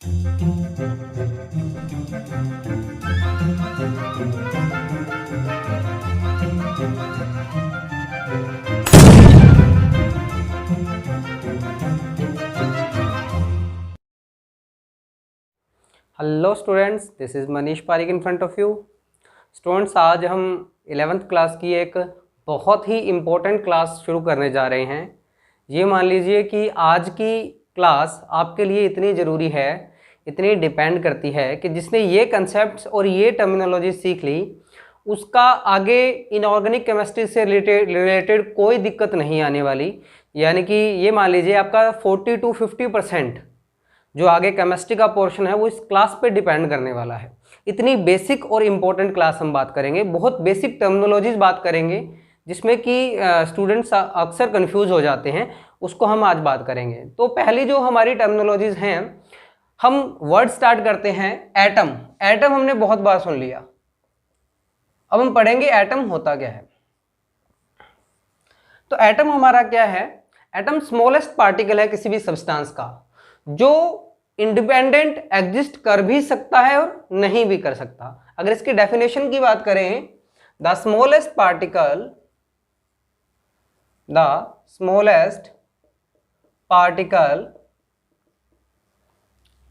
Hello students, this is Manish Pareek in front of you. Students, आज हम 11th class की एक बहुत ही इम्पोर्टेंट क्लास शुरू करने जा रहे हैं। ये मान लीजिए कि आज की क्लास आपके लिए इतनी ज़रूरी है, इतनी डिपेंड करती है कि जिसने ये कंसेप्ट्स और ये टर्मिनोलॉजी सीख ली, उसका आगे इनऑर्गेनिक केमिस्ट्री से रिलेटेड कोई दिक्कत नहीं आने वाली। यानी कि ये मान लीजिए आपका 40 to 50% जो आगे केमिस्ट्री का पोर्शन है वो इस क्लास पे डिपेंड करने वाला है। इतनी बेसिक और इम्पोर्टेंट क्लास हम बात करेंगे, बहुत बेसिक टर्मिनोलॉजीज बात करेंगे जिसमें कि स्टूडेंट्स अक्सर कंफ्यूज हो जाते हैं, उसको हम आज बात करेंगे। तो पहली जो हमारी टर्मिनोलॉजीज हैं, हम वर्ड स्टार्ट करते हैं एटम। एटम हमने बहुत बार सुन लिया, अब हम पढ़ेंगे एटम होता क्या है। तो एटम हमारा क्या है? एटम स्मॉलेस्ट पार्टिकल है किसी भी सब्सटेंस का, जो इंडिपेंडेंट एग्जिस्ट कर भी सकता है और नहीं भी कर सकता। अगर इसकी डेफिनेशन की बात करें, the smallest particle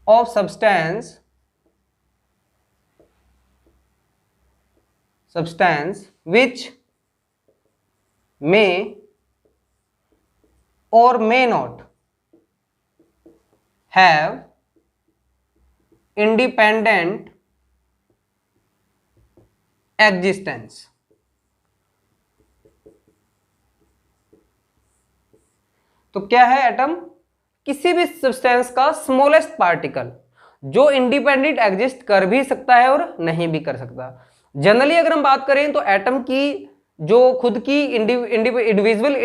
of substance which may or may not have independent existence। तो क्या है एटम? किसी भी सब्सटेंस का स्मॉलेस्ट पार्टिकल जो इंडिपेंडेंट एग्जिस्ट कर भी सकता है और नहीं भी कर सकता। जनरली अगर हम बात करें तो एटम की जो खुद की इंडिविजुअल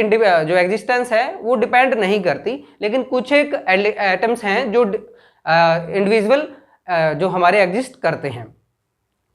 जो एग्जिस्टेंस है वो डिपेंड नहीं करती, लेकिन कुछ एक एटम्स हैं जो इंडिविजुअल जो हमारे एग्जिस्ट करते हैं।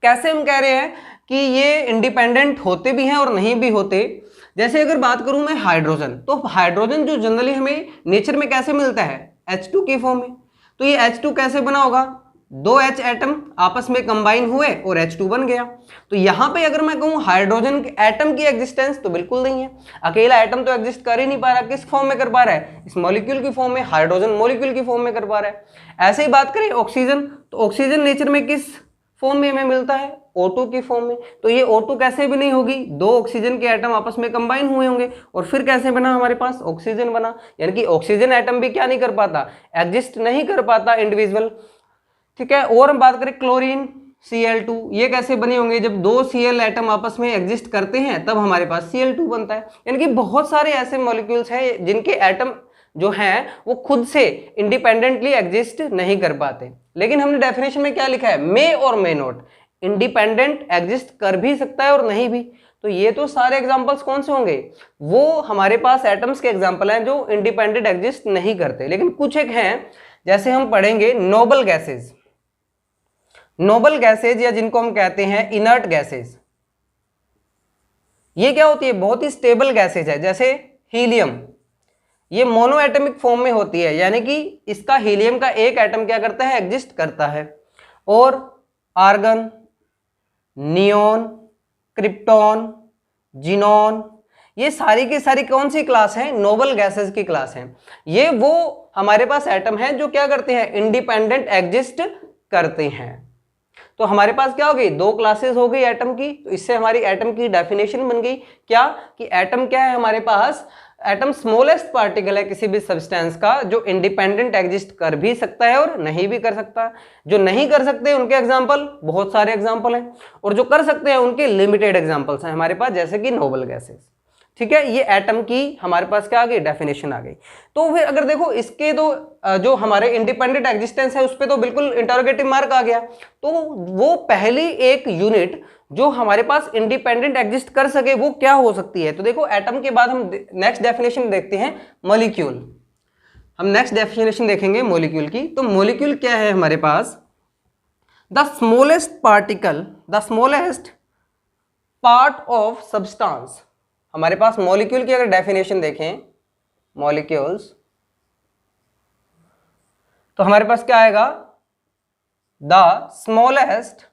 कैसे हम कह रहे हैं कि ये इंडिपेंडेंट होते भी हैं और नहीं भी होते? जैसे अगर बात करूं मैं हाइड्रोजन, तो हाइड्रोजन जो जनरली हमें नेचर में कैसे मिलता है? H2 की फॉर्म में। तो ये H2 कैसे बना होगा? दो H एटम आपस में कंबाइन हुए और H2 बन गया। तो यहां पे अगर मैं कहूं हाइड्रोजन के एटम की एग्जिस्टेंस, तो बिल्कुल नहीं है। अकेला एटम तो एग्जिस्ट कर ही नहीं पा रहा। किस फॉर्म में कर पा रहा है? इस मॉलिक्यूल की फॉर्म में, हाइड्रोजन मॉलिक्यूल की फॉर्म में कर पा रहा है। ऐसे ही बात करें ऑक्सीजन, तो ऑक्सीजन नेचर में किस फॉर्म में हमें मिलता है? O2 की फॉर्म में। तो ये O2 कैसे भी नहीं होगी, दो ऑक्सीजन के एटम आपस में कंबाइन हुए होंगे और फिर कैसे बना हमारे पास? ऑक्सीजन बना। यानी कि ऑक्सीजन एटम भी क्या नहीं कर पाता? एग्जिस्ट नहीं कर पाता इंडिविजुअल। ठीक है। और हम बात करें क्लोरीन Cl2, ये कैसे बने होंगे? जब दो Cl एटम आपस में एग्जिस्ट करते हैं तब हमारे पास Cl2 बनता है। यानी कि बहुत सारे ऐसे मॉलिक्यूल्स हैं जिनके एटम जो हैं वो खुद से इंडिपेंडेंटली एग्जिस्ट नहीं कर पाते। लेकिन हमने डेफिनेशन में क्या लिखा है? मे और मे नॉट, इंडिपेंडेंट एग्जिस्ट कर भी सकता है और नहीं भी। तो ये तो सारे एग्जांपल्स कौन से होंगे? वो हमारे पास एटम्स के एग्जांपल हैं जो इंडिपेंडेंट एग्जिस्ट नहीं करते। लेकिन कुछ एक हैं, जैसे हम पढ़ेंगे नोबल गैसेज। नोबल गैसेज या जिनको हम कहते हैं इनर्ट गैसेज, ये क्या होती है? बहुत ही स्टेबल गैसेज है। जैसे हीलियम, ये मोनो एटमिक फॉर्म में होती है, यानी कि इसका हीलियम का एक एटम क्या करता है? एग्जिस्ट करता है। और आर्गन, नियोन, क्रिप्टॉन, जिनॉन, ये सारी की सारी कौन सी क्लास है? नोबल गैसेज की क्लास है। ये वो हमारे पास एटम है जो क्या करते हैं? इंडिपेंडेंट एग्जिस्ट करते हैं। तो हमारे पास क्या हो गई? दो क्लासेस हो गई एटम की। तो इससे हमारी एटम की डेफिनेशन बन गई क्या? कि एटम क्या है हमारे पास? एटम स्मॉलेस्ट पार्टिकल है किसी भी सब्सटेंस का जो इंडिपेंडेंट एग्जिस्ट कर भी सकता है और नहीं भी कर सकता। जो नहीं कर सकते उनके एग्जांपल बहुत सारे एग्जांपल हैं, और जो कर सकते हैं उनके लिमिटेड एग्जांपल्स हैं हमारे पास, जैसे कि नोबल गैसेस। ठीक है, ये एटम की हमारे पास क्या आ गई? डेफिनेशन आ गई। तो फिर अगर देखो इसके तो जो हमारे इंडिपेंडेंट एग्जिस्टेंस है उस पर तो बिल्कुल इंटरोगेटिव मार्क आ गया। तो वो पहली एक यूनिट जो हमारे पास इंडिपेंडेंट एग्जिस्ट कर सके वो क्या हो सकती है? तो देखो एटम के बाद हम नेक्स्ट डेफिनेशन देखते हैं मॉलिक्यूल। हम नेक्स्ट डेफिनेशन देखेंगे मॉलिक्यूल की। तो मॉलिक्यूल क्या है हमारे पास? The smallest particle, the smallest part of substance. हमारे पास मॉलिक्यूल की अगर डेफिनेशन देखें, मॉलिक्यूल्स, तो हमारे पास क्या आएगा? The smallest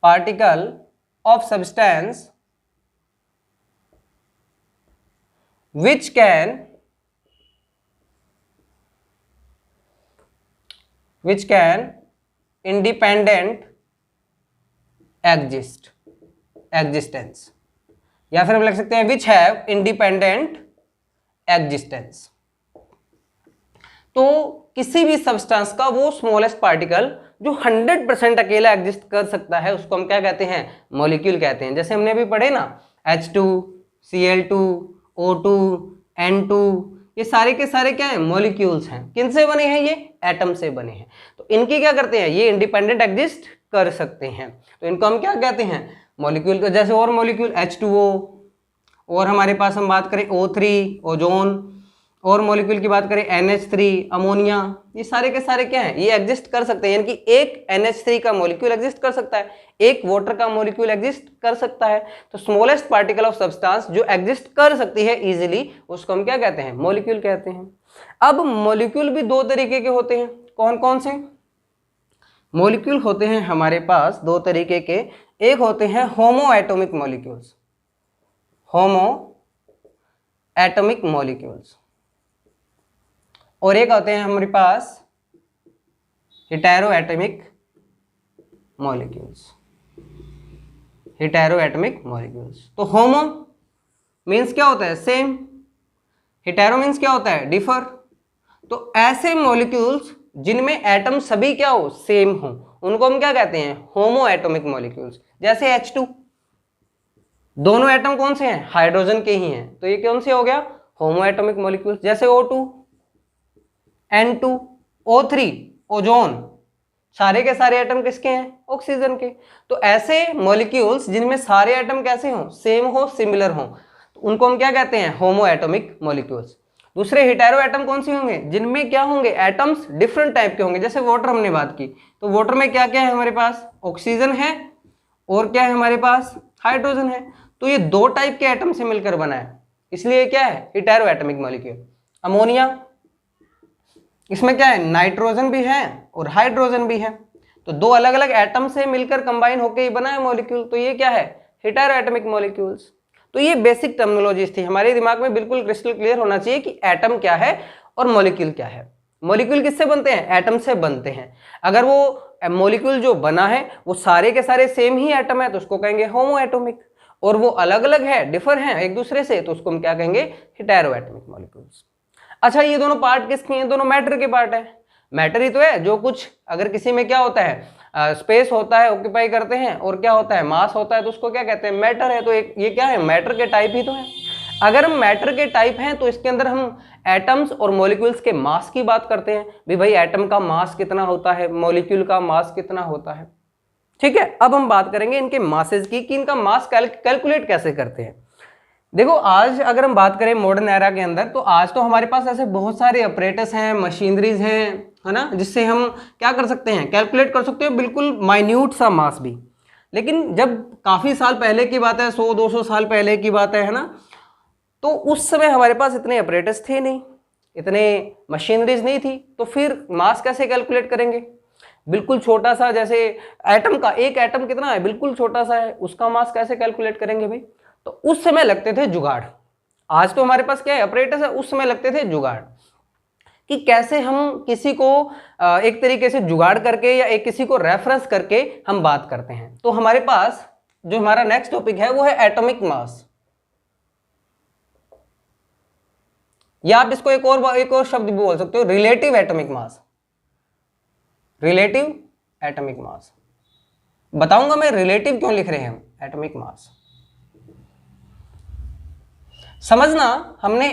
particle of substance which can independent existence, या फिर हम लिख सकते हैं which have independent existence। तो किसी भी सब्सटेंस का वो स्मॉलेस्ट पार्टिकल जो 100% अकेला एग्जिस्ट कर सकता है उसको हम क्या कहते हैं, मॉलिक्यूल कहते हैं। जैसे हमने अभी पढ़े ना H2, Cl2, O2, N2, ये सारे के सारे क्या हैं, मॉलिक्यूल्स हैं। किन से बने हैं, ये एटम से बने हैं। तो इनकी क्या करते हैं, ये इंडिपेंडेंट एग्जिस्ट कर सकते हैं, तो इनको हम क्या कहते हैं, मॉलिक्यूल। जैसे और मॉलिक्यूल H2O, और हमारे पास हम बात करें O3 ओजोन, और मॉलिक्यूल की बात करें NH3 अमोनिया, ये सारे के सारे क्या हैं, ये एग्जिस्ट कर सकते हैं। यानी कि एक NH3 का मॉलिक्यूल एग्जिस्ट कर सकता है, एक वाटर का मॉलिक्यूल एग्जिस्ट कर सकता है। तो स्मॉलेस्ट पार्टिकल ऑफ सब्सटेंस जो एग्जिस्ट कर सकती है इजीली, उसको हम क्या कहते हैं, मॉलिक्यूल कहते हैं। अब मॉलिक्यूल भी दो तरीके के होते हैं। कौन कौन से मॉलिक्यूल होते हैं हमारे पास, दो तरीके के। एक होते हैं homo atomic molecules, homo atomic molecules, और एक होते हैं हमारे पास hetero atomic molecules, hetero atomic molecules. तो होमो मीन्स क्या होता है, सेम। हेटेरो मीन्स क्या होता है, डिफर। तो ऐसे मॉलिक्यूल्स जिनमें एटम सभी क्या हो, सेम हो, उनको हम क्या कहते हैं, होमो एटॉमिक मॉलिक्यूल्स। जैसे H2, दोनों एटम कौन से हैं, हाइड्रोजन के ही हैं, तो ये कौन से हो गया, होमो एटॉमिक मॉलिक्यूल्स। जैसे O2, N2, O3 ओजोन, सारे के सारे एटम किसके हैं, ऑक्सीजन के। तो ऐसे मॉलिक्यूल्स जिनमें सारे एटम कैसे हों, सेम हो, सिमिलर हो, तो उनको हम क्या कहते हैं, होमो एटॉमिक मॉलिक्यूल्स। दूसरे हेटेरो एटम कौन से होंगे, जिनमें क्या होंगे, एटम्स डिफरेंट टाइप के होंगे। जैसे वाटर हमने बात की, तो वाटर में क्या क्या है हमारे पास, ऑक्सीजन है और क्या है हमारे पास, हाइड्रोजन है। तो ये दो टाइप के एटम से मिलकर बना है, इसलिए क्या है, हेटेरो एटॉमिक मॉलिक्यूल। अमोनिया, इसमें क्या है, नाइट्रोजन भी है और हाइड्रोजन भी है, तो दो अलग अलग एटम से मिलकर कंबाइन होकर ही बना है मॉलिक्यूल, तो ये क्या है, हेटेरो एटॉमिक मॉलिक्यूल्स। तो ये बेसिक टर्मिनोलॉजीज थी, हमारे दिमाग में बिल्कुल क्रिस्टल क्लियर होना चाहिए कि एटम क्या है और मॉलिक्यूल क्या है। मॉलिक्यूल किससे बनते हैं, एटम से बनते हैं। अगर वो मॉलिक्यूल जो बना है वो सारे के सारे सेम ही एटम है तो उसको कहेंगे होमो एटॉमिक, और वो अलग अलग है, डिफर हैं एक दूसरे से, तो उसको हम क्या कहेंगे, हेटेरो एटॉमिक मॉलिक्यूल्स। अच्छा, ये दोनों पार्ट किसके हैं, दोनों मैटर के पार्ट है। मैटर ही तो है जो कुछ, अगर किसी में क्या होता है, स्पेस होता है, ऑक्यूपाई करते हैं, और क्या होता है, मास होता है, तो उसको क्या कहते हैं, मैटर है। तो ये क्या है, मैटर के टाइप ही तो है। अगर हम मैटर के टाइप हैं तो इसके अंदर हम एटम्स और मॉलिक्यूल्स के मास की बात करते हैं, भी भाई एटम का मास कितना होता है, मॉलिक्यूल का मास कितना होता है। ठीक है, अब हम बात करेंगे इनके मासेस की, कि इनका मास कैलकुलेट कैसे करते हैं। देखो, आज अगर हम बात करें मॉडर्न एरा के अंदर, तो आज तो हमारे पास ऐसे बहुत सारे ऑपरेटर्स हैं, मशीनरीज हैं, है ना, जिससे हम क्या कर सकते हैं, कैलकुलेट कर सकते हैं बिल्कुल माइन्यूट सा मास भी। लेकिन जब काफ़ी साल पहले की बात है, 100-200 साल पहले की बात है ना, तो उस समय हमारे पास इतने ऑपरेटर्स थे नहीं, इतने मशीनरीज नहीं थी, तो फिर मास कैसे कैलकुलेट करेंगे। बिल्कुल छोटा सा, जैसे एटम का, एक एटम कितना है, बिल्कुल छोटा सा है, उसका मास कैसे कैलकुलेट करेंगे भाई। तो उस समय लगते थे जुगाड़। आज तो हमारे पास क्या है, ऑपरेटर्स है, उस समय लगते थे जुगाड़, कि कैसे हम किसी को एक तरीके से जुगाड़ करके या एक किसी को रेफरेंस करके हम बात करते हैं। तो हमारे पास जो हमारा नेक्स्ट टॉपिक है वो है एटॉमिक मास, या आप इसको एक और शब्द भी बोल सकते हो, relative atomic mass. Relative atomic mass, बताऊंगा मैं रिलेटिव क्यों लिख रहे हैं हम एटॉमिक मास। समझना, हमने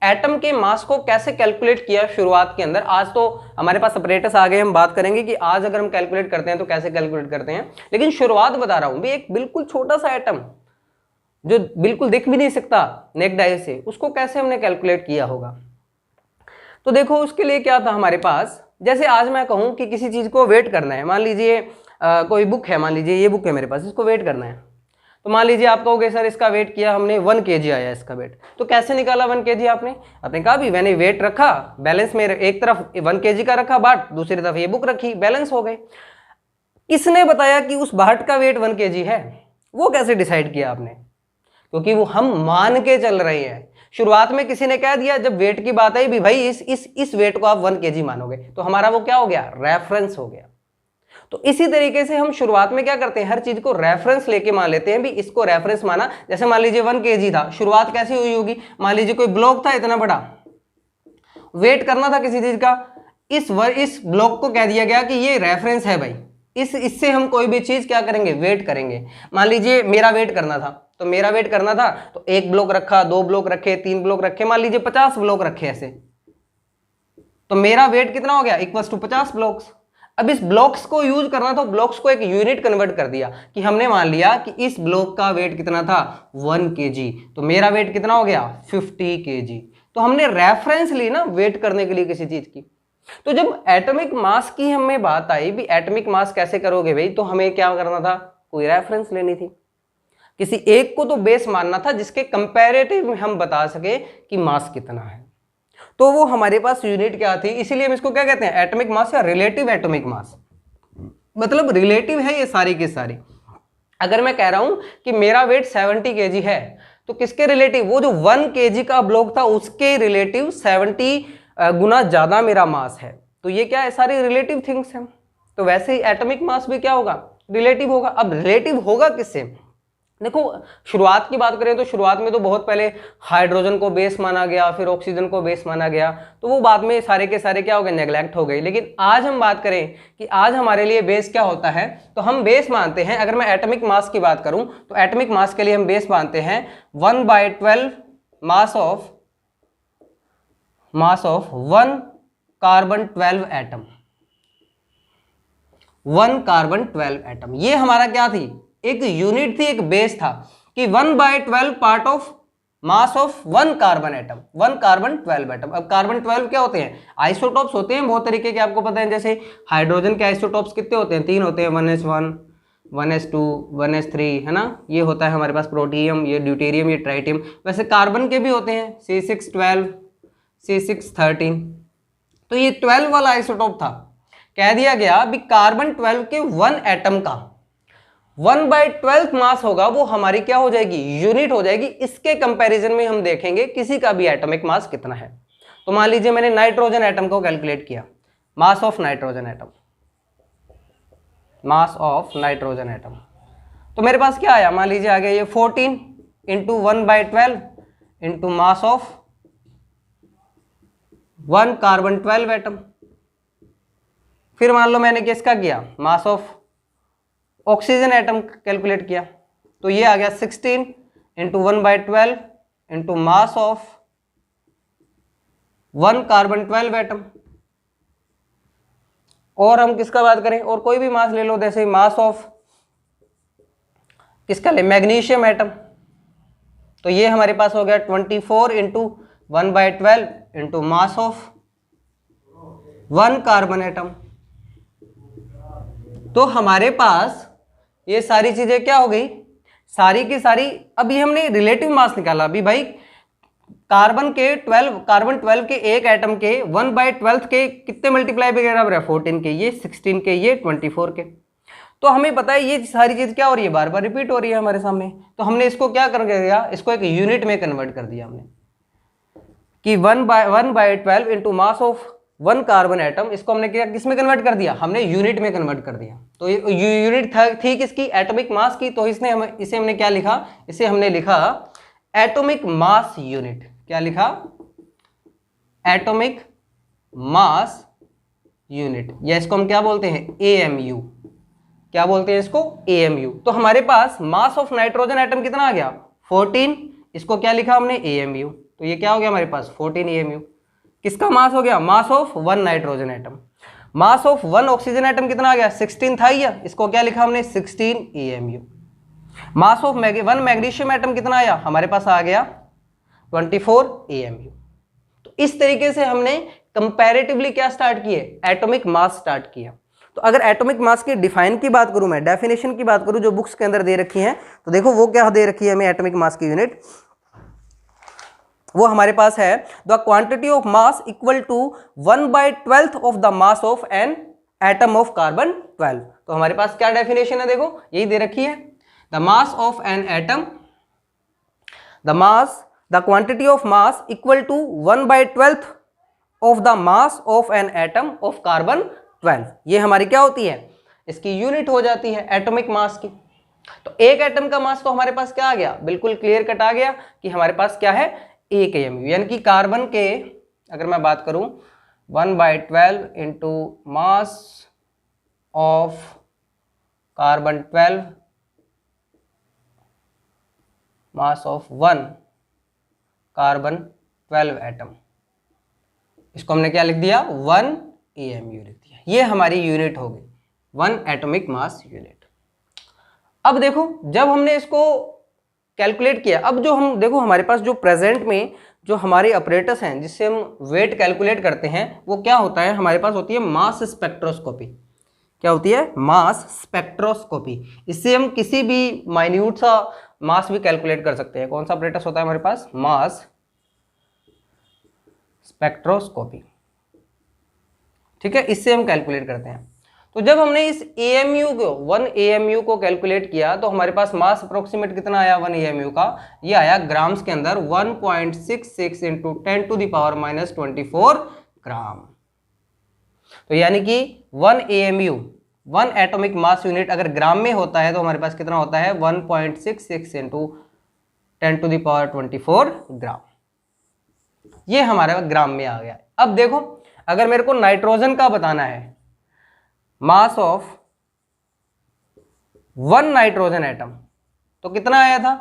एटम के मास को कैसे कैलकुलेट किया शुरुआत के अंदर। आज तो हमारे पास ऑपरेटर्स आ गए, हम बात करेंगे कि आज अगर हम कैलकुलेट करते हैं तो कैसे कैलकुलेट करते हैं, लेकिन शुरुआत बता रहा हूं भी, एक बिल्कुल छोटा सा एटम जो बिल्कुल दिख भी नहीं सकता नेक्ड आई से, उसको कैसे हमने कैलकुलेट किया होगा। तो देखो, उसके लिए क्या था हमारे पास, जैसे आज मैं कहूं कि किसी चीज को वेट करना है, मान लीजिए कोई बुक है, मान लीजिए ये बुक है मेरे पास, इसको वेट करना है, तो मान लीजिए आप कहोगे सर इसका वेट किया हमने 1 kg आया इसका वेट, तो कैसे निकाला 1 kg आपने कहा भी मैंने वेट रखा बैलेंस में, एक तरफ 1 kg का रखा बाट, दूसरी तरफ ये बुक रखी, बैलेंस हो गए। किसने बताया कि उस बाट का वेट 1 kg है? वो कैसे डिसाइड किया आपने? क्योंकि वो हम मान के चल रहे हैं। शुरुआत में किसी ने कह दिया, जब वेट की बात आई भी भाई इस वेट को आप 1 kg मानोगे, तो हमारा वो क्या हो गया? रेफरेंस हो गया। तो इसी तरीके से हम शुरुआत में क्या करते हैं, हर चीज को रेफरेंस लेके मान लेते हैं भी इसको रेफरेंस माना। जैसे मान लीजिए 1 kg था, शुरुआत कैसी हुई होगी? मान लीजिए कोई ब्लॉक था इतना बड़ा, वेट करना था किसी चीज का, इस ब्लॉक को कह दिया गया कि ये रेफरेंस है भाई, इससे हम कोई भी चीज क्या करेंगे? वेट करेंगे। मान लीजिए मेरा वेट करना था, तो मेरा वेट करना था तो 1 ब्लॉक रखा, 2 ब्लॉक रखे, 3 ब्लॉक रखे, मान लीजिए 50 ब्लॉक रखे ऐसे, तो मेरा वेट कितना हो गया? Equals to 50 blocks. अब इस ब्लॉक्स को यूज करना, तो ब्लॉक्स को एक यूनिट कन्वर्ट कर दिया कि हमने मान लिया कि इस ब्लॉक का वेट कितना था? 1 kg, तो मेरा वेट कितना हो गया? 50 kg। तो हमने रेफरेंस ली ना वेट करने के लिए किसी चीज की। तो जब एटॉमिक मास की हमें बात आई भी एटॉमिक मास कैसे करोगे भाई, तो हमें क्या करना था? कोई रेफरेंस लेनी थी, किसी एक को तो बेस मानना था जिसके कंपैरेटिव में हम बता सके कि मास कितना है। तो वो हमारे पास यूनिट क्या थी, इसीलिए हम इसको क्या कहते हैं? एटॉमिक मास या रिलेटिव एटॉमिक मास। मतलब रिलेटिव है ये सारी की सारी। अगर मैं कह रहा हूं कि मेरा वेट 70 kg है, तो किसके रिलेटिव? वो जो 1 kg का ब्लॉक था उसके रिलेटिव 70 गुना ज्यादा मेरा मास है। तो ये क्या है? सारी रिलेटिव थिंग्स हैं। तो वैसे ही एटॉमिक मास भी क्या होगा? रिलेटिव होगा। अब रिलेटिव होगा किससे? देखो शुरुआत की बात करें तो शुरुआत में तो बहुत पहले हाइड्रोजन को बेस माना गया, फिर ऑक्सीजन को बेस माना गया, तो वो बाद में सारे के सारे क्या हो गए? नेग्लेक्ट हो गए। लेकिन आज हम बात करें कि आज हमारे लिए बेस क्या होता है, तो हम बेस मानते हैं, अगर मैं एटॉमिक मास की बात करूं तो एटॉमिक मास के लिए हम बेस मानते हैं 1/12 मास of 1 carbon 12 atom. 1 carbon 12 atom ये हमारा क्या थी? एक यूनिट थी, एक बेस था कि 1/12 part of mass of 1 carbon atom, 1 carbon 12 atom. अब कार्बन 12 क्या होते हैं? आइसोटॉप्स होते हैं बहुत तरीके के, आपको पता है। जैसे हाइड्रोजन के आइसोटॉप्स कितने होते हैं? 3 होते हैं, 1s1, 1s2, 1s3, है ना। ये होता है हमारे पास प्रोटियम, ये ड्यूटेरियम, ये ट्राइटियम। वैसे कार्बन के भी होते हैं C612, C613। तो ये 12 वाला आइसोटॉप था। कह दिया गया भी कार्बन 12 के 1 एटम का 1/12 मास होगा, वो हमारी क्या हो जाएगी? यूनिट हो जाएगी। इसके कंपैरिजन में हम देखेंगे किसी का भी एटॉमिक मास कितना है। तो मान लीजिए मैंने नाइट्रोजन एटम को कैलकुलेट किया, mass of nitrogen atom, mass of nitrogen atom, तो मेरे पास क्या आया? मान लीजिए आ गया ये 14 into 1/12 into mass of 1 carbon 12 atom. फिर मान लो मैंने किसका किया? Mass of oxygen atom calculate किया, तो ये आ गया 16 into 1/12 into mass of 1 carbon 12 atom. और हम किसका बात करें? और कोई भी मास ले लो, जैसे मास ऑफ किसका ले? मैग्नीशियम एटम, तो ये हमारे पास हो गया 24 into 1/12 into mass of 1 carbon atom. तो हमारे पास ये सारी चीजें क्या हो गई? सारी की सारी। अभी हमने रिलेटिव मास निकाला भी भाई कार्बन 12 के एक एटम के 1/12 के कितने मल्टीप्लाई बराबर है? 14 के, ये 16 के, ये 24 के। तो हमें पता है ये सारी चीज क्या हो रही है? बार बार रिपीट हो रही है हमारे सामने। तो हमने इसको क्या कर दिया? इसको एक यूनिट में कन्वर्ट कर दिया हमने कि 1/12 into mass of 1 carbon atom, इसको हमने क्या किस में कन्वर्ट कर दिया? हमने यूनिट में कन्वर्ट कर दिया। तो यूनिट थी किसकी? एटॉमिक मास की। तो इसे हमने क्या लिखा? इसे हमने लिखा एटॉमिक मास यूनिट। क्या लिखा? एटॉमिक मास यूनिट, या इसको हम क्या बोलते हैं? AMU। क्या बोलते हैं इसको? AMU। तो हमारे पास मास ऑफ नाइट्रोजन एटम कितना आ गया? 14। इसको क्या लिखा हमने? AMU। तो ये क्या हो गया हमारे पास? 14 AMU। किसका मास हो गया? मास of 1 nitrogen atom. Mass of 1 oxygen atom कितना आ गया? 16 था ये, इसको क्या लिखा हमने? 16 AMU। Mass of 1 magnesium atom कितना आया? हमारे पास आ गया 24 AMU। तो इस तरीके से हमने कंपैरेटिवली क्या स्टार्ट किए? एटॉमिक मास स्टार्ट किया। तो अगर एटॉमिक मास की डिफाइन की बात करूं, मैं डेफिनेशन की बात करूं जो बुक्स के अंदर दे रखी हैं, तो देखो वो क्या दे रखी है हमें एटॉमिक मास की यूनिट, वो हमारे पास है the quantity of mass equal to 1/12 of the mass of an atom of carbon 12। तो हमारे पास क्या डेफिनेशन है, देखो यही दे रखी है, the mass of an atom, the quantity of mass equal to 1/12 of the mass of an atom of carbon 12। ये हमारी क्या होती है, इसकी यूनिट हो जाती है एटॉमिक मास की। तो एक एटम का मास तो हमारे पास क्या आ गया, बिल्कुल क्लियर कट आ गया कि हमारे पास क्या है 1 AMU, यानी कि कार्बन के अगर मैं बात करूं 1/12 into mass of carbon 12 mass of 1 carbon 12 atom, इसको हमने क्या लिख दिया 1 AMU लिख दिया। ये हमारी यूनिट हो गई 1 एटॉमिक मास यूनिट। अब देखो जब हमने इसको कैलकुलेट किया, अब जो हम देखो हमारे पास जो प्रेजेंट में जो हमारे ऑपरेटर्स हैं जिससे हम वेट कैलकुलेट करते हैं, वो क्या होता है, हमारे पास होती है मास स्पेक्ट्रोस्कोपी। क्या होती है, मास स्पेक्ट्रोस्कोपी। इससे हम किसी भी माइन्यूट सा मास भी कैलकुलेट कर सकते हैं। कौन सा ऑपरेटर्स होता है हमारे पास, मास स्पेक्ट्रोस्कोपी, ठीक है, इससे हम कैलकुलेट करते हैं। तो जब हमने इस AMU को 1 AMU को कैलकुलेट किया तो हमारे पास मास अप्रोक्सीमेट कितना आया 1 AMU का, ये आया ग्राम्स के अंदर 1.66 इंटू 10⁻⁻24 ग्राम। तो यानी कि 1 AMU 1 एटॉमिक मास यूनिट अगर ग्राम में होता है तो हमारे पास कितना होता है 1.66 इंटू 10⁻24 ग्राम। ये हमारे ग्राम में आ गया। अब देखो अगर मेरे को नाइट्रोजन का बताना है, मास ऑफ 1 नाइट्रोजन एटम, तो कितना आया था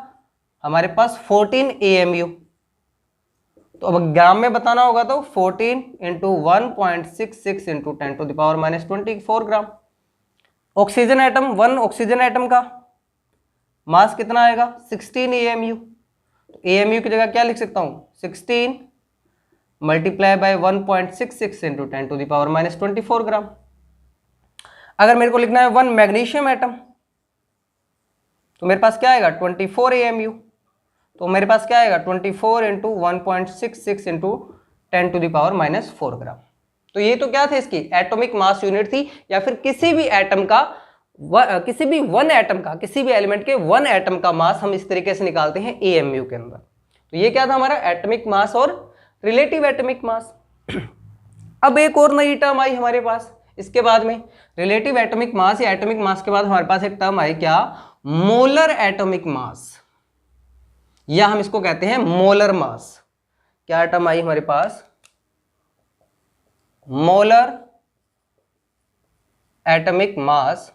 हमारे पास 14 AMU। तो अब ग्राम में बताना होगा तो 14 इंटू 1.66 इंटू 10⁻⁻24 ग्राम। ऑक्सीजन एटम 1 ऑक्सीजन एटम का मास कितना आएगा 16 AMU। तो AMU की जगह क्या लिख सकता हूं 16 मल्टीप्लाई बाय 1.66 इंटू 10⁻⁻24 ग्राम। अगर मेरे को लिखना है 1 मैग्नीशियम एटम तो मेरे पास क्या आएगा 24 AMU। तो मेरे पास क्या आएगा 24 इंटू 1.66 इंटू 10⁻⁻4 ग्राम। तो ये तो क्या थे इसकी एटॉमिक मास यूनिट थी, या फिर किसी भी एटम का किसी भी 1 एटम का, किसी भी एलिमेंट के 1 एटम का मास हम इस तरीके से निकालते हैं AMU के अंदर। तो ये क्या था हमारा एटॉमिक मास और रिलेटिव एटॉमिक मास। अब एक और नई टर्म आई हमारे पास इसके बाद में, रिलेटिव एटॉमिक मास या एटॉमिक मास के बाद हमारे पास एक टर्म आई क्या, मोलर एटॉमिक मास, या हम इसको कहते हैं मोलर मास। क्या टर्म आई हमारे पास, मोलर एटॉमिक मास,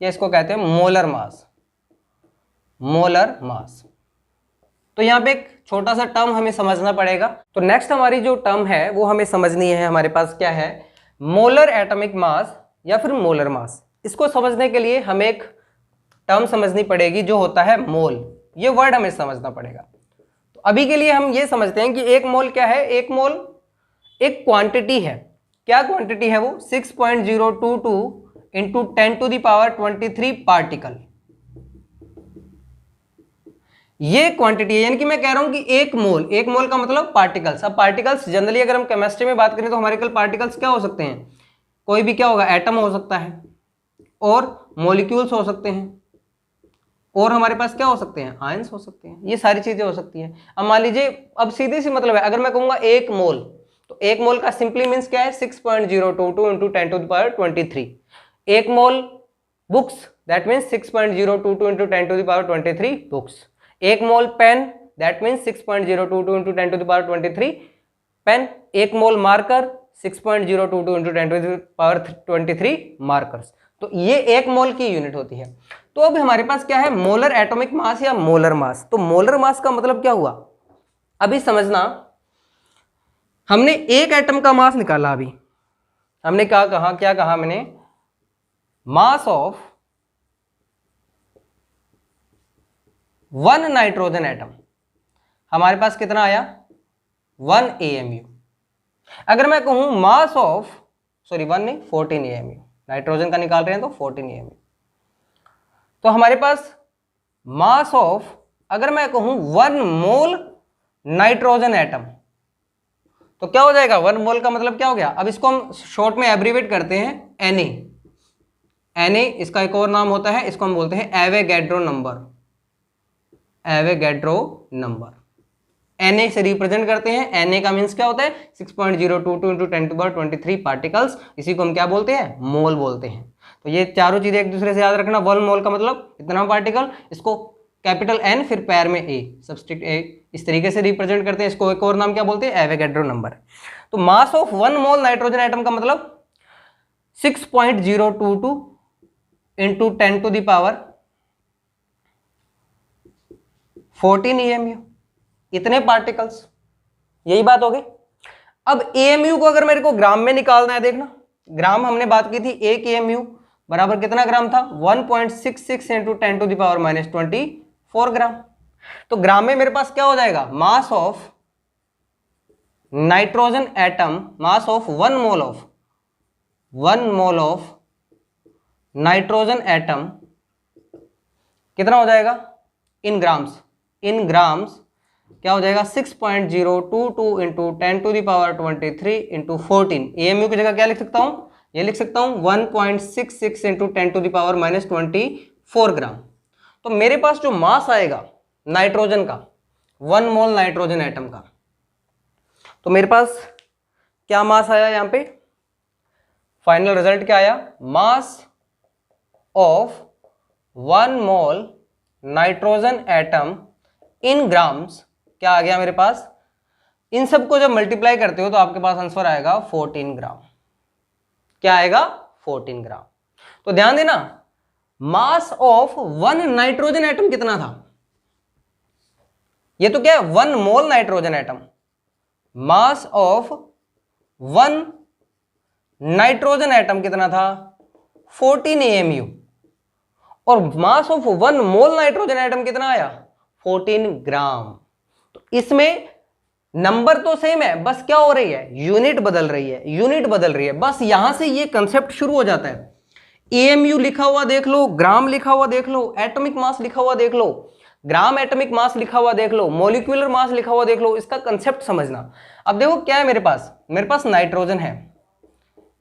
या इसको कहते हैं मोलर मास, मोलर मास। तो यहां पे एक छोटा सा टर्म हमें समझना पड़ेगा। तो नेक्स्ट हमारी जो टर्म है वो हमें समझनी है, हमारे पास क्या है मोलर एटॉमिक मास या फिर मोलर मास। इसको समझने के लिए हमें एक टर्म समझनी पड़ेगी जो होता है मोल। ये वर्ड हमें समझना पड़ेगा। तो अभी के लिए हम ये समझते हैं कि एक मोल क्या है, एक मोल एक क्वांटिटी है। क्या क्वांटिटी है वो 6.022 इंटू 10⁻23 पार्टिकल, ये क्वांटिटी है। यानी कि मैं कह रहा हूं कि एक मोल का मतलब पार्टिकल्स। अब पार्टिकल्स जनरली अगर हम केमिस्ट्री में बात करें तो हमारे कल पार्टिकल्स क्या हो सकते हैं, कोई भी क्या होगा एटम हो सकता है, और मॉलिक्यूल्स हो सकते हैं, और हमारे पास क्या हो सकते हैं आयंस हो सकते हैं, ये सारी चीजें हो सकती हैं। अब मान लीजिए, अब सीधी सी मतलब है, अगर मैं कहूंगा एक मोल, तो एक मोल का सिंपली मीन्स क्या है 6.022 इंटू 10⁻23। एक mole books, that means 6.022 into 10⁻23 books. एक mole pen, that means 6.022 into 10⁻23 pen. एक मोल मार्कर 6.022 इंटू 10⁻23 मार्कर्स। तो ये एक मोल की यूनिट होती है। तो अब हमारे पास क्या है मोलर एटॉमिक मास या मोलर मास। तो मोलर मास का मतलब क्या हुआ, अभी समझना, हमने एक एटम का मास निकाला। अभी हमने क्या कहा मैंने, मास ऑफ 1 नाइट्रोजन एटम, हमारे पास कितना आया 1 AMU। अगर मैं कहूं मास ऑफ 1 नहीं 14 AMU, नाइट्रोजन का निकाल रहे हैं तो 14 AMU। तो हमारे पास मास ऑफ, अगर मैं कहूं 1 मोल नाइट्रोजन एटम, तो क्या हो जाएगा? 1 मोल का मतलब क्या हो गया? अब इसको हम शॉर्ट में एब्रीवेट करते हैं Na। Na इसका एक और नाम होता है, इसको हम बोलते हैं Avogadro number. Avogadro number Na से रिप्रेजेंट करते हैं। Na का मीन्स क्या होता है? 6.022 × 10⁻23 पार्टिकल्स। इसी को हम क्या बोलते हैं? मोल बोलते हैं। तो ये चारों चीजें एक दूसरे से याद रखना। 1 मोल का मतलब इतना पार्टिकल, इसको कैपिटल N फिर पैर में A, सब्सटीट्यूट A, इस तरीके से रिप्रेजेंट करते हैं। इसको एक और नाम क्या बोलते हैं? Avogadro number. तो mass of 1 mole nitrogen atom का मतलब 6.022 × 10⁻14 AMU, इतने पार्टिकल्स। यही बात होगी। अब AMU को अगर मेरे को ग्राम में निकालना है, देखना ग्राम हमने बात की थी, 1 AMU बराबर कितना ग्राम था? 1.66 × 10⁻24 ग्राम। तो ग्राम में मेरे पास क्या हो जाएगा? Mass of nitrogen atom, mass of 1 mole of nitrogen atom कितना हो जाएगा? इन ग्राम्स क्या हो जाएगा? 6.022 × 10⁻23 × 14। AMU की जगह क्या लिख सकता हूं? ये लिख सकता हूं 1.66 × 10⁻24 ग्राम। तो मेरे पास जो मास आएगा नाइट्रोजन का, 1 मोल नाइट्रोजन एटम का, तो मेरे पास क्या मास आया? यहां पे फाइनल रिजल्ट क्या आया? मास of 1 mole nitrogen atom in grams क्या आ गया मेरे पास? इन सबको जब मल्टीप्लाई करते हो तो आपके पास आंसर आएगा 14 ग्राम। क्या आएगा? 14 ग्राम। तो ध्यान देना, मास ऑफ 1 नाइट्रोजन एटम कितना था? ये तो क्या है? 1 mole nitrogen atom. Mass of 1 nitrogen atom कितना था? 14 AMU। और मास ऑफ 1 मोल नाइट्रोजन एटम कितना आया? 14 ग्राम। तो इसमें नंबर तो सेम है, बस क्या हो रही है? यूनिट बदल रही है। बस यहां से ये कंसेप्ट शुरू हो जाता है। AMU लिखा हुआ देख लो, ग्राम लिखा हुआ देख लो, एटॉमिक मास लिखा हुआ देख लो, ग्राम एटॉमिक मास लिखा हुआ देख लो, मॉलिक्यूलर मास लिखा हुआ देख लो, इसका कंसेप्ट समझना। अब देखो क्या है मेरे पास नाइट्रोजन है,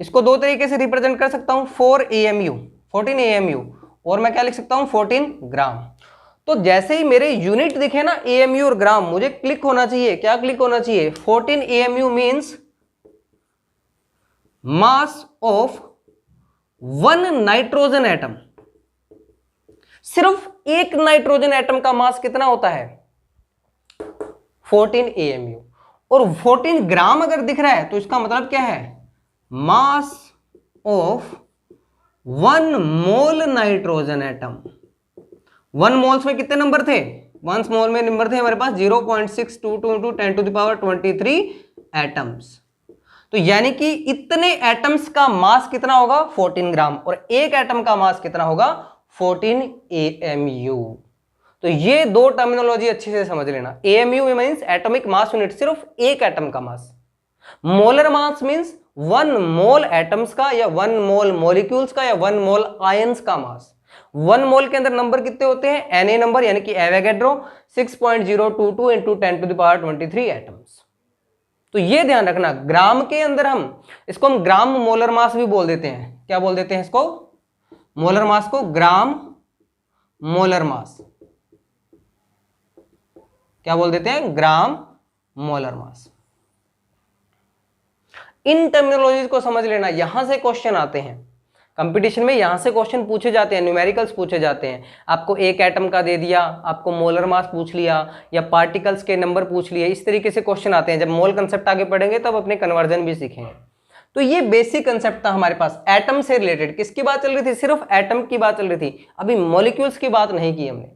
इसको दो तरीके से रिप्रेजेंट कर सकता हूं, 14 AMU, और मैं क्या लिख सकता हूं? 14 ग्राम। तो जैसे ही मेरे यूनिट दिखे ना AMU और ग्राम, मुझे क्लिक होना चाहिए। क्या क्लिक होना चाहिए? 14 AMU means mass of 1 nitrogen atom. सिर्फ एक नाइट्रोजन एटम का मास कितना होता है? 14 AMU। और 14 ग्राम अगर दिख रहा है तो इसका मतलब क्या है? मास of 1 mole nitrogen atom. 1 moles में कितने नंबर थे? 1 मोल में नंबर थे हमारे पास 0.622 × 10⁻23 एटम्स। तो यानी कि इतने एटम्स का मास कितना होगा? 14 ग्राम। और एक एटम का मास कितना होगा? 14 AMU। तो ये दो टर्मिनोलॉजी अच्छे से समझ लेना। AMU means atomic mass unit, सिर्फ एक एटम का मास। मोलर मास मींस 1 मोल एटम्स का, या 1 मोल मॉलिक्यूल्स का, या 1 मोल आयंस का मास। 1 मोल के अंदर नंबर कितने होते हैं? Na नंबर, यानी कि एवोगैड्रो 6.022 × 10⁻23 एटम्स। तो ये ध्यान रखना, ग्राम के अंदर इसको हम ग्राम मोलर मास भी बोल देते हैं। क्या बोल देते हैं इसको? मोलर मास को ग्राम मोलर मास। क्या बोल देते हैं? ग्राम मोलर मास। इन टर्मिनोलॉजीज को समझ लेना, यहां से क्वेश्चन आते हैं कंपटीशन में, यहां से क्वेश्चन पूछे जाते हैं, न्यूमेरिकल्स पूछे जाते हैं। आपको एक एटम का दे दिया, आपको मोलर मास पूछ लिया, या पार्टिकल्स के नंबर पूछ लिए, इस तरीके से क्वेश्चन आते हैं। जब मोल कंसेप्ट आगे पढ़ेंगे तब अपने कन्वर्जन भी सीखेंगे। तो ये बेसिक कंसेप्ट था हमारे पास एटम से रिलेटेड। किसकी बात चल रही थी? सिर्फ एटम की बात चल रही थी, अभी मॉलिक्यूल्स की बात नहीं की हमने।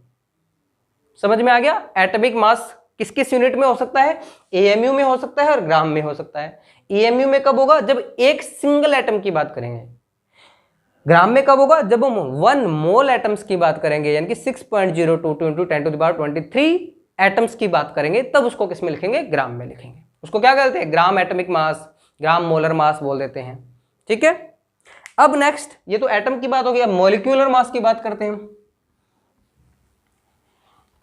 समझ में आ गया? एटॉमिक मास किस किस यूनिट में हो सकता है? AMU में हो सकता है और ग्राम में हो सकता है। AMU में कब होगा? जब एक सिंगल एटम की बात करेंगे। ग्राम में कब होगा? जब हम 1 मोल एटम्स की बात करेंगे, यानी कि 6.022 × 10⁻23 एटम्स की बात करेंगे, तब उसको किस में लिखेंगे? ग्राम में लिखेंगे। उसको क्या कहते हैं? ग्राम एटॉमिक मास, ग्राम मोलर मास बोल देते हैं। ठीक है। अब नेक्स्ट, ये तो एटम की बात हो गई, अब मॉलिक्यूलर मास की बात करते हैं।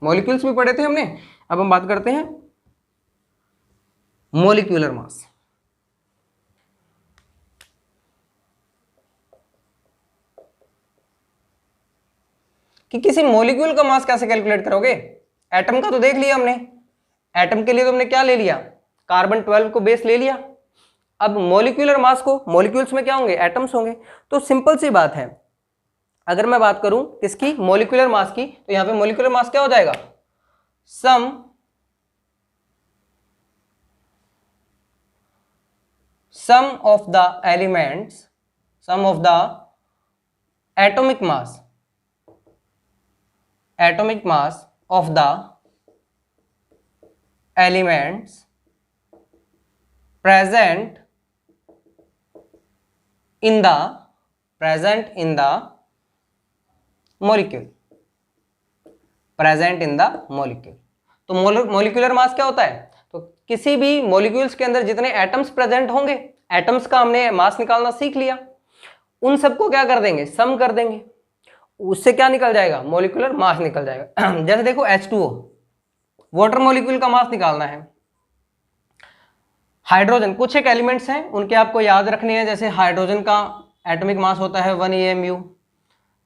मॉलिक्यूल्स भी पढ़े थे हमने, अब हम बात करते हैं मॉलिक्यूलर मास। कि किसी मॉलिक्यूल का मास कैसे कैलकुलेट करोगे? एटम का तो देख लिया हमने, एटम के लिए तो हमने क्या ले लिया, कार्बन 12 को बेस ले लिया। अब मॉलिक्यूलर मास को, मॉलिक्यूल्स में क्या होंगे, एटम्स होंगे। तो सिंपल सी बात है, अगर मैं बात करूं किसकी, मॉलिक्यूलर मास की, तो यहां पे मॉलिक्यूलर मास क्या हो जाएगा, sum of the elements, sum of the atomic mass, atomic mass of the elements present in the molecule, present in the molecule। तो मोलिकुलर मास क्या होता है, तो किसी भी मॉलिक्यूल्स के अंदर जितने एटम्स प्रेजेंट होंगे, एटम्स का हमने मास निकालना सीख लिया, उन सबको क्या कर देंगे, सम कर देंगे, उससे क्या निकल जाएगा, मॉलिकुलर मास निकल जाएगा। जैसे देखो H2O, वाटर मॉलिक्यूल का मास निकालना है। हाइड्रोजन, कुछ एक एलिमेंट्स हैं उनके आपको याद रखने हैं, जैसे हाइड्रोजन का एटॉमिक मास होता है 1 AMU,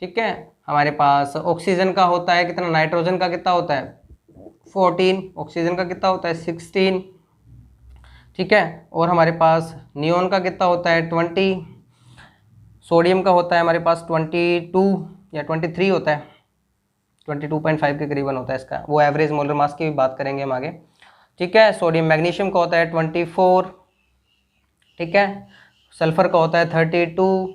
ठीक है। हमारे पास ऑक्सीजन का होता है कितना, नाइट्रोजन का कितना होता है 14, ऑक्सीजन का कितना होता है 16, ठीक है। और हमारे पास नियोन का कितना होता है 20, सोडियम का होता है हमारे पास 22 या 23 होता है, 22.5 के करीबन होता है इसका, वो एवरेज मोलर मास की भी बात करेंगे हम आगे, ठीक है। सोडियम मैग्नीशियम का होता है 24, ठीक है। सल्फर का होता है 32।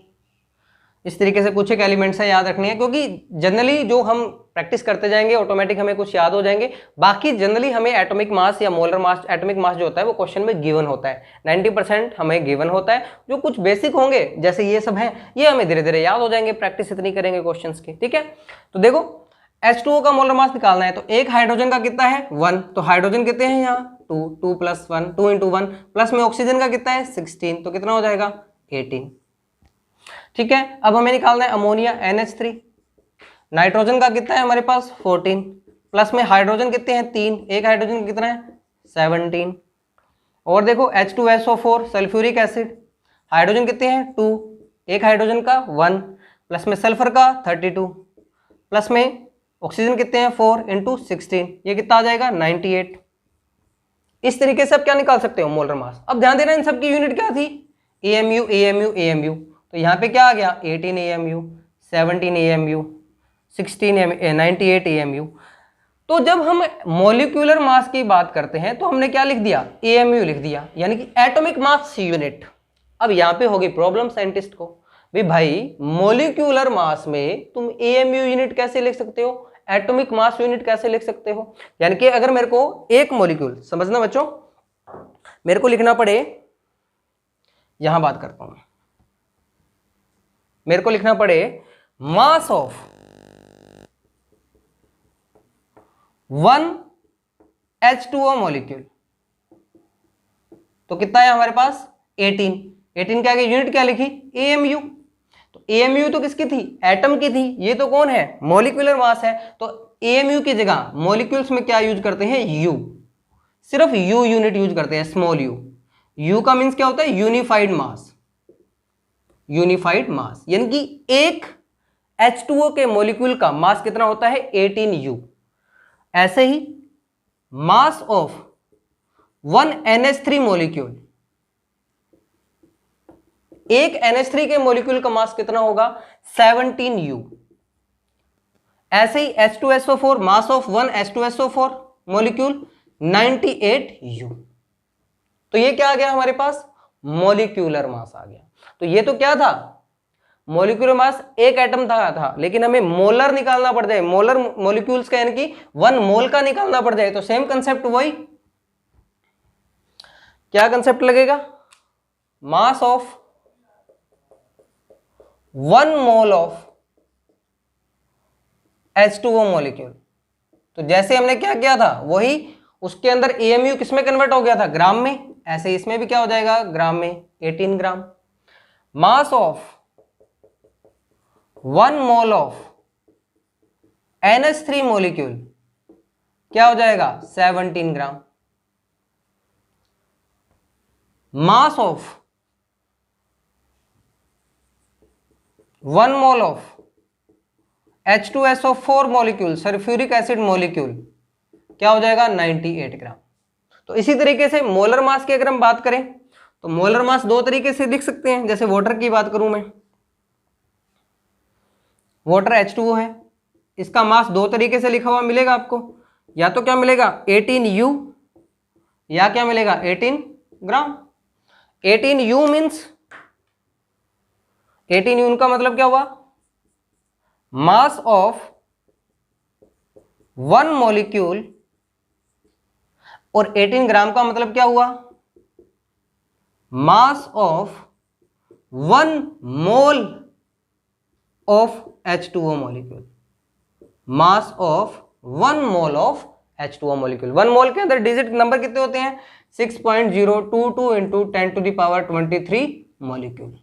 इस तरीके से कुछ एक एलिमेंट्स हैं, याद रखनी है, क्योंकि जनरली जो हम प्रैक्टिस करते जाएंगे ऑटोमेटिक हमें कुछ याद हो जाएंगे। बाकी जनरली हमें एटॉमिक मास या मोलर मास, एटॉमिक मास जो होता है वो क्वेश्चन में गिवन होता है, 90% हमें गिवन होता है। जो कुछ बेसिक होंगे जैसे ये सब हैं, ये हमें धीरे धीरे याद हो जाएंगे, प्रैक्टिस इतनी करेंगे क्वेश्चन की, ठीक है। तो देखो H2O का मोलर मास निकालना है, तो एक हाइड्रोजन का कितना है 1, तो हाइड्रोजन कितने हैं यहाँ 2, 2 + 1, 2 × 1, प्लस में ऑक्सीजन का कितना है 16, तो कितना हो जाएगा 18, ठीक है। अब हमें निकालना है अमोनिया NH3, नाइट्रोजन का कितना है हमारे पास 14, प्लस में हाइड्रोजन कितने हैं 3, एक हाइड्रोजन कितना है 17, और देखो H2SO4 सल्फ्यूरिक एसिड, हाइड्रोजन कितने हैं 2, एक हाइड्रोजन का 1, प्लस में सल्फर का 32, प्लस में ऑक्सीजन कितने हैं 4 × 16, ये कितना आ जाएगा 98। इस तरीके से आप क्या निकाल सकते हो, मोलर मास। अब ध्यान देना इन सब की यूनिट क्या थी, AMU AMU AMU, तो यहाँ पे क्या आ गया 18 AMU, 17 AMU, 98 AMU। तो जब हम मॉलिक्यूलर मास की बात करते हैं तो हमने क्या लिख दिया, AMU लिख दिया, यानी कि एटॉमिक मास यूनिट। अब यहाँ पे होगी प्रॉब्लम साइंटिस्ट को, भाई मॉलिक्यूलर मास में तुम AMU यूनिट कैसे लिख सकते हो, एटॉमिक मास यूनिट कैसे लिख सकते हो। यानी कि अगर मेरे को एक मॉलिक्यूल, समझना बच्चों, मेरे को लिखना पड़े, यहां बात करता हूं, मेरे को लिखना पड़े मास ऑफ 1 H2O मॉलिक्यूल, तो कितना है हमारे पास 18 के आगे यूनिट क्या लिखी AMU, तो AMU तो किसकी थी, एटम की थी, ये तो कौन है मॉलिक्यूलर मास है। तो AMU की जगह मॉलिक्यूल्स में क्या यूज करते हैं, U, सिर्फ U यूनिट यूज करते हैं, स्मॉल u का मीन्स क्या होता है यूनिफाइड मास, यूनिफाइड मास, यानी कि एक H2O के मॉलिक्यूल का मास कितना होता है 18U। ऐसे ही मास ऑफ 1 NH3 मॉलिक्यूल, एक NH3 के मॉलिक्यूल का मास कितना होगा 17U। ऐसे ही H2SO4, mass of 1 H2SO4 molecule 98U। तो ये क्या आ गया हमारे पास, मॉलिक्यूलर मास आ गया। तो ये तो क्या था, मॉलिक्यूलर मास एक एटम था, लेकिन हमें मोलर निकालना पड़ जाए, मोलर मॉलिक्यूल्स का, यानी कि 1 मोल का निकालना पड़ जाए। तो सेम कंसेप्ट वही, क्या कंसेप्ट लगेगा, मास of 1 mole of H2O molecule. तो जैसे हमने क्या किया था वही, उसके अंदर AMU किस में कन्वर्ट हो गया था, ग्राम में, ऐसे इसमें भी क्या हो जाएगा ग्राम में 18 gram. Mass of 1 mole of NH3 molecule क्या हो जाएगा 17 gram. Mass of 1 mole of H2SO4 molecule sulphuric acid molecule क्या हो जाएगा 98 ग्राम। तो इसी तरीके से मोलर मास की अगर हम बात करें तो मोलर मास दो तरीके से लिख सकते हैं। जैसे वाटर की बात करूं मैं, वाटर H2O है, इसका मास दो तरीके से लिखा हुआ मिलेगा आपको, या तो क्या मिलेगा 18U या क्या मिलेगा 18 ग्राम। 18U मीन्स 18U का मतलब क्या हुआ, मास ऑफ 1 मॉलिक्यूल, और 18 ग्राम का मतलब क्या हुआ, मास of 1 mole of H2O molecule. Mass of 1 mole of H2O molecule. 1 मोल के अंदर डिजिट नंबर कितने होते हैं 6.022 इंटू 10⁻23 मॉलिक्यूल।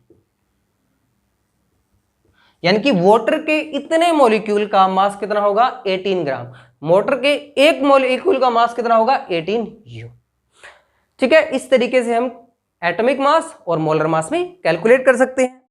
यानी कि वाटर के इतने मॉलिक्यूल का मास कितना होगा 18 ग्राम। वाटर के एक मॉलिक्यूल का मास कितना होगा 18U। ठीक है, इस तरीके से हम एटॉमिक मास और मोलर मास में कैलकुलेट कर सकते हैं।